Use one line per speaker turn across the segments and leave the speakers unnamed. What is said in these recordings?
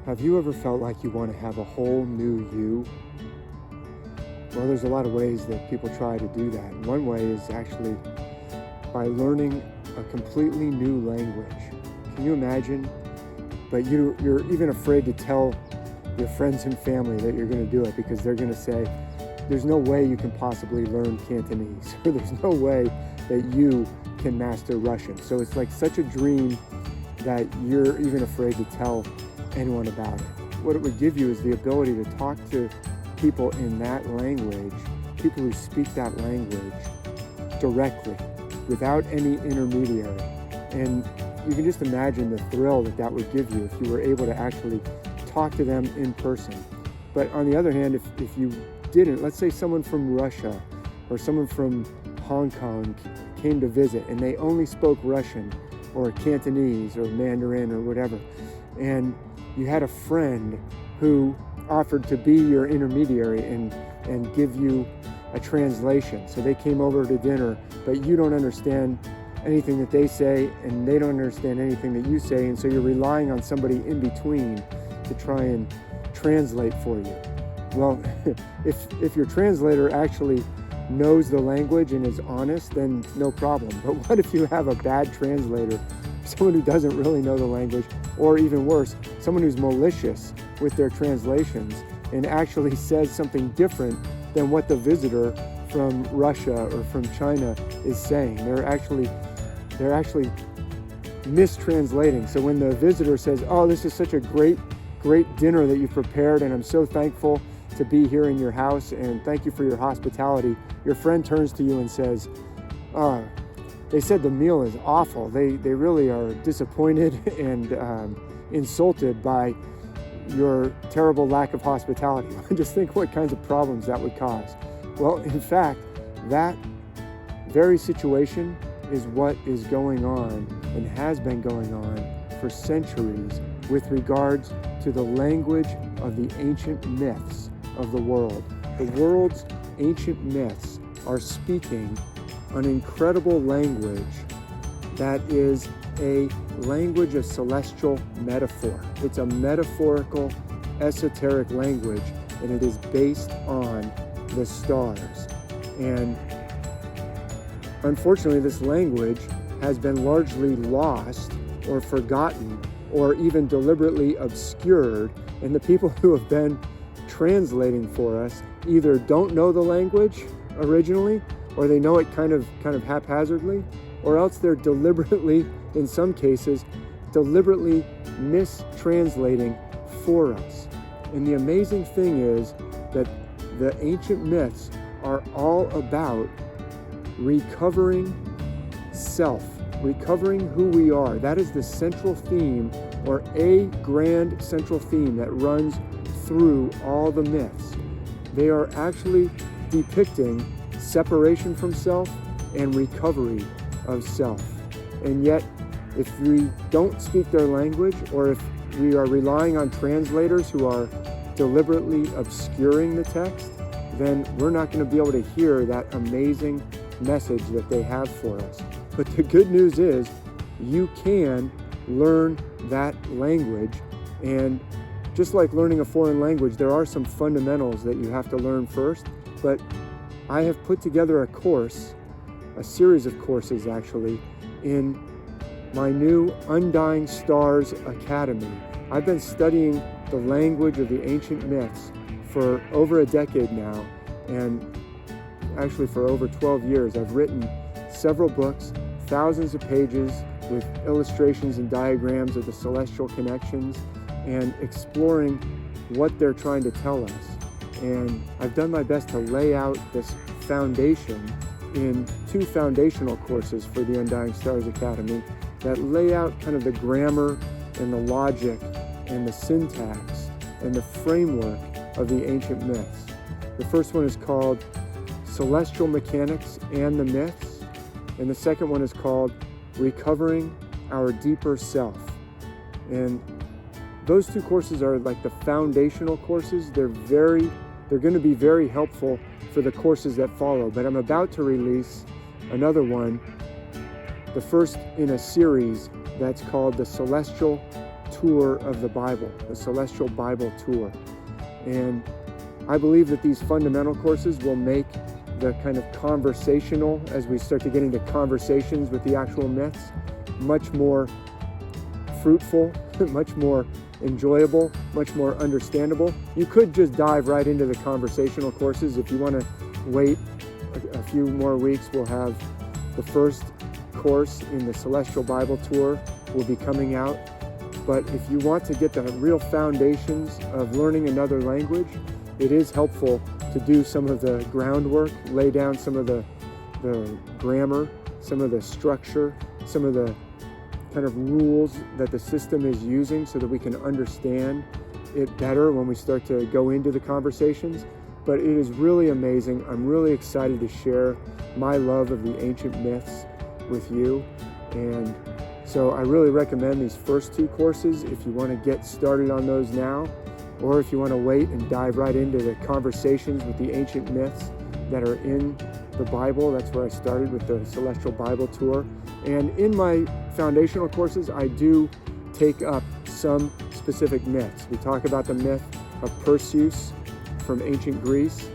Have you ever felt like you want to have a whole new you? Well, there's a lot of ways that people try to do that. One way is actually by learning a completely new language. Can you imagine? But you're even afraid to tell your friends and family that you're going to do it because they're going to say, there's no way you can possibly learn Cantonese, or there's no way that you can master Russian. So it's like such a dream that you're even afraid to tell anyone about it. What it would give you is the ability to talk to people in that language, people who speak that language directly, without any intermediary. And you can just imagine the thrill that that would give you if you were able to actually talk to them in person. But on the other hand, if you didn't, let's say someone from Russia or someone from Hong Kong came to visit and they only spoke Russian or Cantonese or Mandarin or whatever, and you had a friend who offered to be your intermediary and give you a translation. So they came over to dinner, but you don't understand anything that they say and they don't understand anything that you say, and so you're relying on somebody in between to try and translate for you. Well, if your translator actually knows the language and is honest, then no problem. But what if you have a bad translator, someone who doesn't really know the language, or even worse, someone who's malicious with their translations and actually says something different than what the visitor from Russia or from China is saying? They're actually mistranslating. So when the visitor says, "Oh, this is such a great dinner that you prepared, and I'm so thankful to be here in your house, and thank you for your hospitality," your friend turns to you and says, they said the meal is awful. They really are disappointed and insulted by your terrible lack of hospitality. Just think what kinds of problems that would cause. Well, in fact, that very situation is what is going on and has been going on for centuries with regards to the language of the ancient myths of the world. The world's ancient myths are speaking an incredible language that is a language of celestial metaphor. It's a metaphorical, esoteric language, and it is based on the stars. And unfortunately, this language has been largely lost or forgotten or even deliberately obscured, and the people who have been translating for us either don't know the language originally, or they know it kind of haphazardly, or else they're deliberately, in some cases, deliberately mistranslating for us. And the amazing thing is that the ancient myths are all about recovering self, recovering who we are. That is the central theme, or a grand central theme that runs through all the myths. They are actually depicting separation from self and recovery of self. And yet, if we don't speak their language, or if we are relying on translators who are deliberately obscuring the text, then we're not going to be able to hear that amazing message that they have for us. But the good news is you can learn that language, and just like learning a foreign language, there are some fundamentals that you have to learn first. But I have put together a course, a series of courses actually, in my new Undying Stars Academy. I've been studying the language of the ancient myths for over a decade now, and actually for over 12 years. I've written several books, thousands of pages with illustrations and diagrams of the celestial connections and exploring what they're trying to tell us. And I've done my best to lay out this foundation in 2 foundational courses for the Undying Stars Academy that lay out kind of the grammar and the logic and the syntax and the framework of the ancient myths. The first one is called Celestial Mechanics and the Myths, and the second one is called Recovering Our Deeper Self. And those 2 courses are like the foundational courses. They're going to be very helpful for the courses that follow, but I'm about to release another one, the first in a series that's called the Celestial tour of the Bible, the Celestial Bible Tour. And I believe that these fundamental courses will make the kind of conversational, as we start to get into conversations with the actual myths, much more fruitful, much more enjoyable, much more understandable. You could just dive right into the conversational courses. If you want to wait a few more weeks, we'll have the first course in the Celestial Bible Tour will be coming out. But if you want to get the real foundations of learning another language, it is helpful to do some of the groundwork, lay down some of the grammar, some of the structure, some of the kind of rules that the system is using so that we can understand it better when we start to go into the conversations. But it is really amazing. I'm really excited to share my love of the ancient myths with you. And so I really recommend these first two courses if you want to get started on those now, or if you want to wait and dive right into the conversations with the ancient myths that are in the Bible. That's where I started with the Celestial Bible Tour. And in my foundational courses, I do take up some specific myths. We talk about the myth of Perseus from ancient Greece,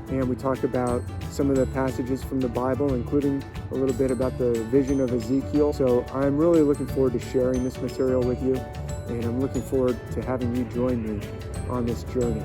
and we talk about some of the passages from the Bible, including a little bit about the vision of Ezekiel. So I'm really looking forward to sharing this material with you, and I'm looking forward to having you join me on this journey.